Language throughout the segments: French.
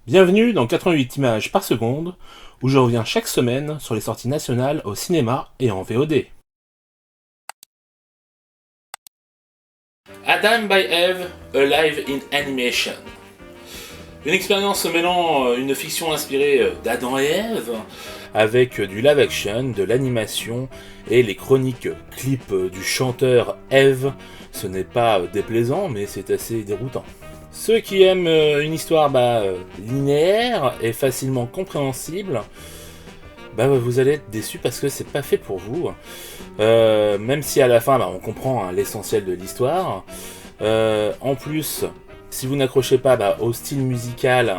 Bienvenue dans 88 images par seconde, où je reviens chaque semaine sur les sorties nationales au cinéma et en VOD. Adam by Eve, Alive in Animation. Une expérience mêlant une fiction inspirée d'Adam et Ève, avec du live action, de l'animation et les chroniques clips du chanteur Eve. Ce n'est pas déplaisant, mais c'est assez déroutant. Ceux qui aiment une histoire linéaire et facilement compréhensible, vous allez être déçus parce que c'est pas fait pour vous. Même si à la fin on comprend l'essentiel de l'histoire. En plus, si vous n'accrochez pas au style musical,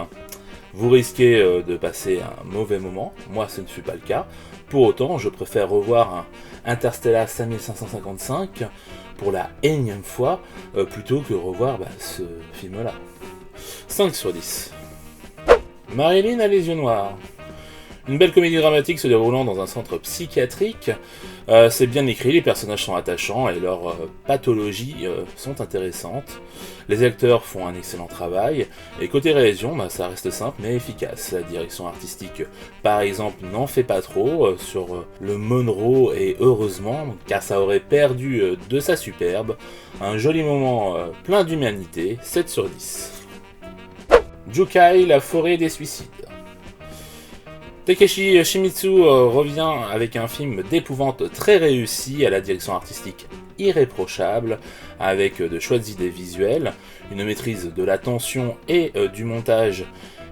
vous risquez de passer un mauvais moment. Moi, ce ne fut pas le cas. Pour autant, je préfère revoir Interstellar 5555 pour la énième fois plutôt que revoir ce film-là. 5 sur 10. Marilyn a les yeux noirs. Une belle comédie dramatique se déroulant dans un centre psychiatrique. C'est bien écrit, les personnages sont attachants et leurs pathologies sont intéressantes. Les acteurs font un excellent travail. Et côté réalisation, ça reste simple mais efficace. La direction artistique, par exemple, n'en fait pas trop sur le Monroe, et heureusement, car ça aurait perdu de sa superbe. Un joli moment plein d'humanité, 7 sur 10. Jukai, la forêt des suicides. Takeshi Shimizu revient avec un film d'épouvante très réussi, à la direction artistique irréprochable, avec de chouettes idées visuelles, une maîtrise de la tension et du montage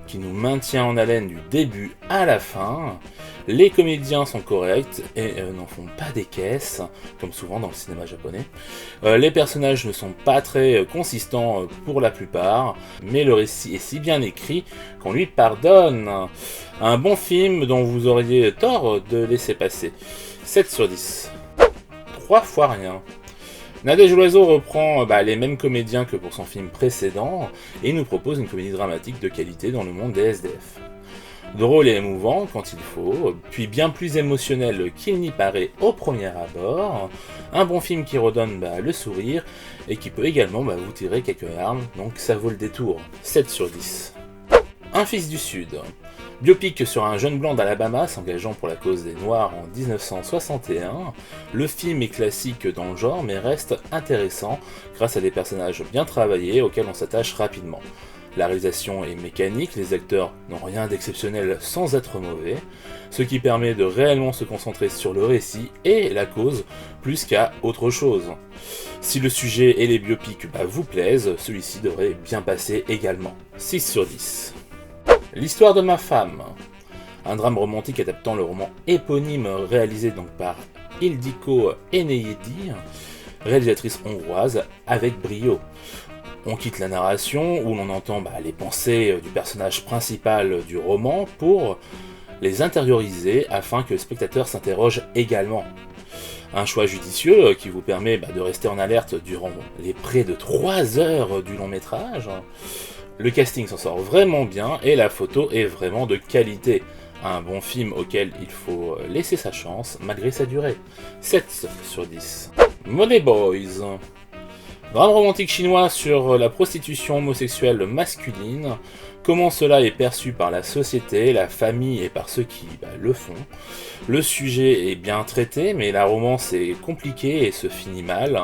qui nous maintient en haleine du début à la fin. Les comédiens sont corrects et n'en font pas des caisses, comme souvent dans le cinéma japonais. Les personnages ne sont pas très consistants pour la plupart, mais le récit est si bien écrit qu'on lui pardonne. Un bon film dont vous auriez tort de laisser passer. 7 sur 10. 3 fois rien. Nadège Loiseau reprend les mêmes comédiens que pour son film précédent et nous propose une comédie dramatique de qualité dans le monde des SDF. Drôle et émouvant quand il faut, puis bien plus émotionnel qu'il n'y paraît au premier abord. Un bon film qui redonne le sourire et qui peut également vous tirer quelques larmes, donc ça vaut le détour. 7 sur 10. Un fils du Sud. Biopic sur un jeune blanc d'Alabama s'engageant pour la cause des Noirs en 1961. Le film est classique dans le genre mais reste intéressant grâce à des personnages bien travaillés auxquels on s'attache rapidement. La réalisation est mécanique, les acteurs n'ont rien d'exceptionnel sans être mauvais, ce qui permet de réellement se concentrer sur le récit et la cause plus qu'à autre chose. Si le sujet et les biopics vous plaisent, celui-ci devrait bien passer également. 6 sur 10. L'histoire de ma femme. Un drame romantique adaptant le roman éponyme réalisé par Ildiko Eneidi, réalisatrice hongroise, avec brio. On quitte la narration où l'on entend les pensées du personnage principal du roman pour les intérioriser afin que le spectateur s'interroge également. Un choix judicieux qui vous permet de rester en alerte durant les près de 3 heures du long métrage. Le casting s'en sort vraiment bien et la photo est vraiment de qualité. Un bon film auquel il faut laisser sa chance malgré sa durée. 7 sur 10. Money Boys. Drame romantique chinois sur la prostitution homosexuelle masculine, comment cela est perçu par la société, la famille et par ceux qui le font. Le sujet est bien traité, mais la romance est compliquée et se finit mal.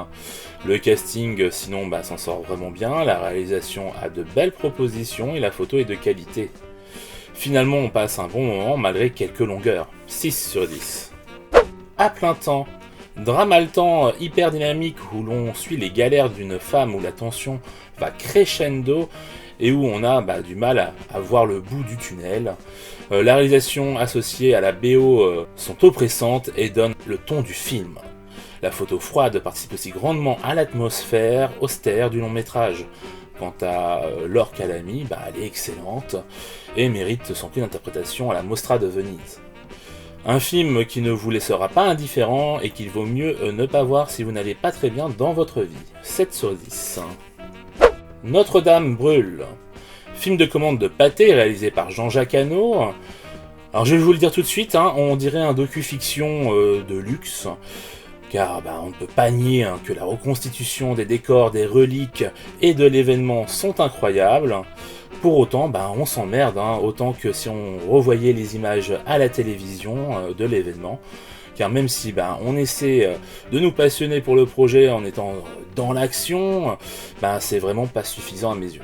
Le casting, sinon, s'en sort vraiment bien, la réalisation a de belles propositions et la photo est de qualité. Finalement, on passe un bon moment malgré quelques longueurs. 6 sur 10. À plein temps. Drame haletant hyper dynamique où l'on suit les galères d'une femme où la tension va crescendo et où on a du mal à voir le bout du tunnel. La réalisation associée à la BO sont oppressantes et donnent le ton du film. La photo froide participe aussi grandement à l'atmosphère austère du long métrage. Quant à Laure Calamy, elle est excellente et mérite son prix d'interprétation à la Mostra de Venise. Un film qui ne vous laissera pas indifférent et qu'il vaut mieux ne pas voir si vous n'allez pas très bien dans votre vie. 7 sur 10. Notre-Dame brûle. Film de commande de Pathé réalisé par Jean-Jacques Hano. Alors je vais vous le dire tout de suite, on dirait un docu-fiction de luxe. Car on ne peut pas nier que la reconstitution des décors, des reliques et de l'événement sont incroyables. Pour autant, on s'emmerde, autant que si on revoyait les images à la télévision de l'événement. Car même si on essaie de nous passionner pour le projet en étant dans l'action, c'est vraiment pas suffisant à mes yeux.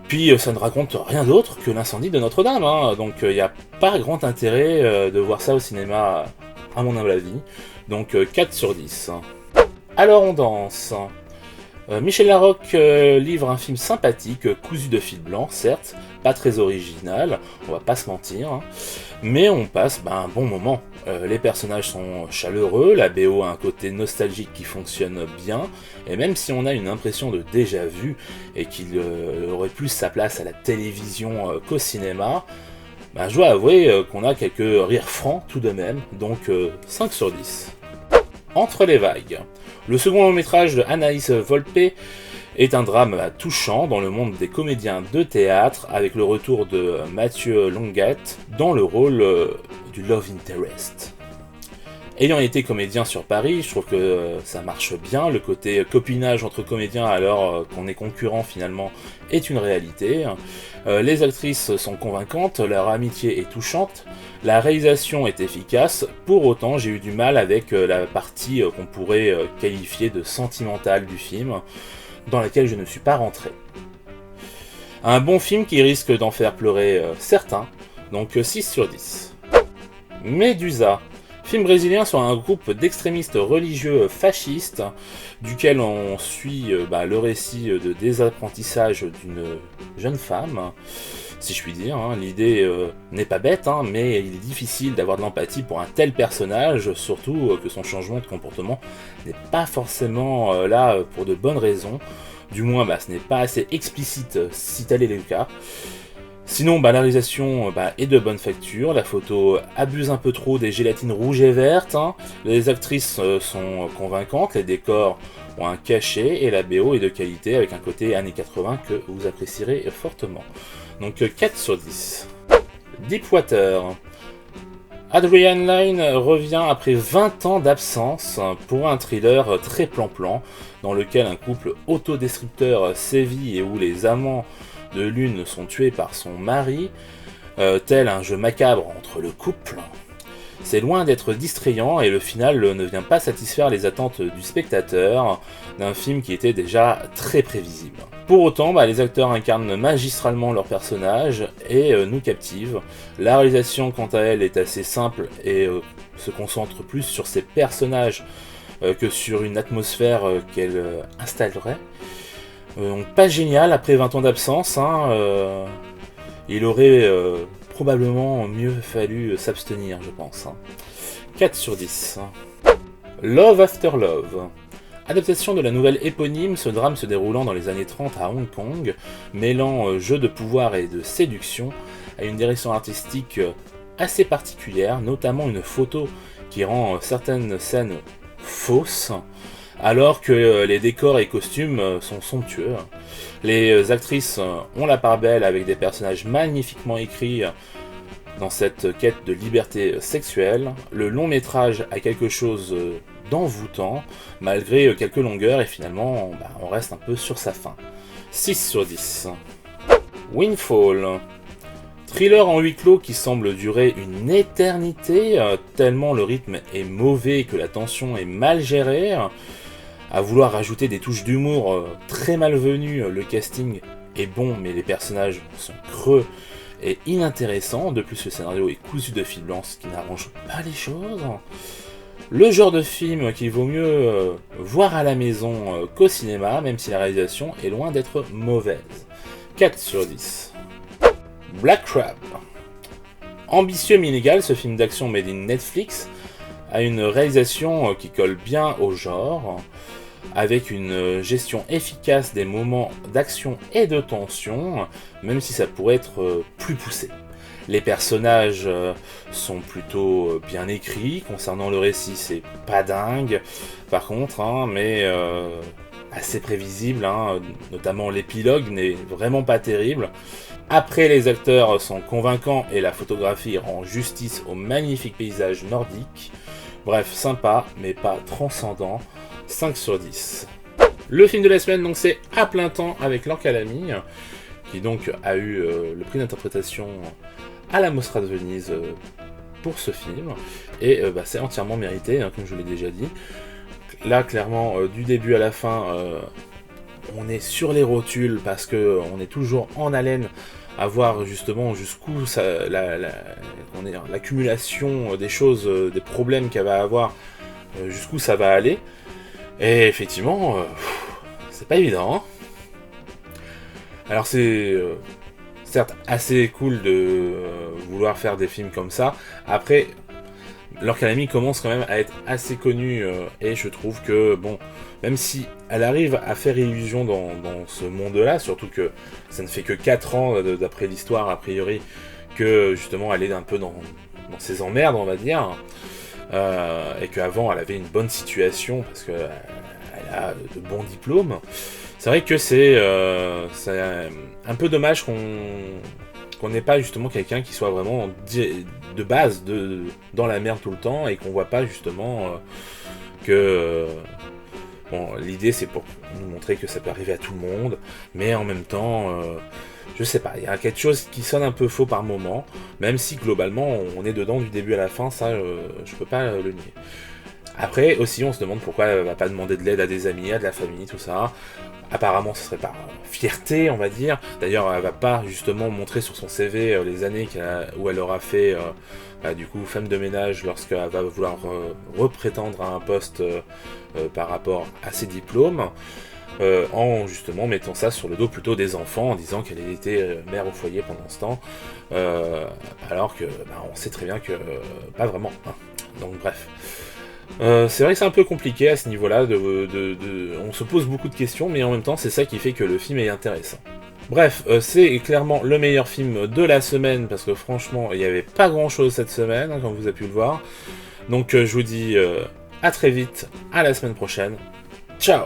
Puis ça ne raconte rien d'autre que l'incendie de Notre-Dame, donc il n'y a pas grand intérêt de voir ça au cinéma, à mon humble avis. Donc 4 sur 10. Alors on danse. Michel Larocque livre un film sympathique, cousu de fil blanc, certes, pas très original, on va pas se mentir, mais on passe un bon moment. Les personnages sont chaleureux, la BO a un côté nostalgique qui fonctionne bien, et même si on a une impression de déjà-vu et qu'il aurait plus sa place à la télévision qu'au cinéma, je dois avouer qu'on a quelques rires francs tout de même, donc 5 sur 10. Entre les vagues. Le second long métrage de Anaïs Volpe est un drame touchant dans le monde des comédiens de théâtre, avec le retour de Mathieu Longuette dans le rôle du Love Interest. Ayant été comédien sur Paris, je trouve que ça marche bien, le côté copinage entre comédiens alors qu'on est concurrents finalement est une réalité. Les actrices sont convaincantes, leur amitié est touchante, la réalisation est efficace, pour autant j'ai eu du mal avec la partie qu'on pourrait qualifier de sentimentale du film, dans laquelle je ne suis pas rentré. Un bon film qui risque d'en faire pleurer certains, donc 6 sur 10. Medusa. Film brésilien sur un groupe d'extrémistes religieux fascistes, duquel on suit le récit de désapprentissage d'une jeune femme, si je puis dire. L'idée n'est pas bête, mais il est difficile d'avoir de l'empathie pour un tel personnage, surtout que son changement de comportement n'est pas forcément là pour de bonnes raisons. Du moins, ce n'est pas assez explicite si tel est le cas. Sinon, la réalisation est de bonne facture, la photo abuse un peu trop des gélatines rouges et vertes, les actrices sont convaincantes, les décors ont un cachet et la BO est de qualité avec un côté années 80 que vous apprécierez fortement. Donc 4 sur 10. Deepwater. Adrian Lyne revient après 20 ans d'absence pour un thriller très plan-plan, dans lequel un couple autodestructeur sévit et où les amants de l'une sont tués par son mari, tel un jeu macabre entre le couple. C'est loin d'être distrayant et le final ne vient pas satisfaire les attentes du spectateur d'un film qui était déjà très prévisible. Pour autant, les acteurs incarnent magistralement leurs personnages et nous captivent. La réalisation, quant à elle, est assez simple et se concentre plus sur ses personnages que sur une atmosphère qu'elle installerait. Pas génial après 20 ans d'absence, il aurait probablement mieux fallu s'abstenir, je pense. 4 sur 10. Love After Love. Adaptation de la nouvelle éponyme, ce drame se déroulant dans les années 30 à Hong Kong, mêlant jeu de pouvoir et de séduction à une direction artistique assez particulière, notamment une photo qui rend certaines scènes fausses, alors que les décors et costumes sont somptueux. Les actrices ont la part belle avec des personnages magnifiquement écrits dans cette quête de liberté sexuelle. Le long métrage a quelque chose d'envoûtant, malgré quelques longueurs, et finalement on reste un peu sur sa fin. 6 sur 10. Windfall. Thriller en huis clos qui semble durer une éternité, tellement le rythme est mauvais que la tension est mal gérée. À vouloir rajouter des touches d'humour très malvenues, le casting est bon mais les personnages sont creux et inintéressants. De plus, le scénario est cousu de fil blanc, ce qui n'arrange pas les choses. Le genre de film qu'il vaut mieux voir à la maison qu'au cinéma, même si la réalisation est loin d'être mauvaise. 4 sur 10. Black Crab. Ambitieux mais inégal, ce film d'action made in Netflix a une réalisation qui colle bien au genre, avec une gestion efficace des moments d'action et de tension, même si ça pourrait être plus poussé. Les personnages sont plutôt bien écrits, concernant le récit c'est pas dingue, par contre, mais assez prévisible, notamment l'épilogue n'est vraiment pas terrible. Après, les acteurs sont convaincants et la photographie rend justice au magnifique paysage nordique. Bref, sympa, mais pas transcendant. 5 sur 10. Le film de la semaine, donc, c'est À plein temps avec Laure Calamy, qui donc a eu le prix d'interprétation à la Mostra de Venise pour ce film, et c'est entièrement mérité, hein, comme je l'ai déjà dit. Là, clairement, du début à la fin, on est sur les rotules, parce qu'on est toujours en haleine à voir justement jusqu'où l'accumulation des choses, des problèmes qu'elle va avoir, jusqu'où ça va aller. Et effectivement, c'est pas évident, hein. Alors c'est certes assez cool de vouloir faire des films comme ça. Après, Laure Calamy commence quand même à être assez connue, et je trouve que, bon, même si elle arrive à faire illusion dans ce monde-là, surtout que ça ne fait que 4 ans, d'après l'histoire, a priori, que justement elle est un peu dans ses emmerdes, on va dire, et qu'avant elle avait une bonne situation, parce qu'elle a de bons diplômes. C'est vrai que c'est un peu dommage qu'on n'ait pas justement quelqu'un qui soit vraiment de base dans la merde tout le temps, et qu'on voit pas justement que bon, l'idée c'est pour nous montrer que ça peut arriver à tout le monde, mais en même temps je sais pas, il y a quelque chose qui sonne un peu faux par moment, même si globalement on est dedans du début à la fin, ça je peux pas le nier. Après aussi on se demande pourquoi elle va pas demander de l'aide à des amis, à de la famille, tout ça. Apparemment ce serait par fierté, on va dire. D'ailleurs elle va pas justement montrer sur son CV les années où elle aura fait du coup femme de ménage, lorsqu'elle va vouloir reprétendre à un poste par rapport à ses diplômes, en justement mettant ça sur le dos plutôt des enfants, en disant qu'elle était mère au foyer pendant ce temps, alors que on sait très bien que pas vraiment, hein. Donc bref. C'est vrai que c'est un peu compliqué à ce niveau-là, on se pose beaucoup de questions, mais en même temps c'est ça qui fait que le film est intéressant. Bref, c'est clairement le meilleur film de la semaine, parce que franchement il n'y avait pas grand-chose cette semaine, hein, comme vous avez pu le voir. Donc je vous dis à très vite, à la semaine prochaine, ciao.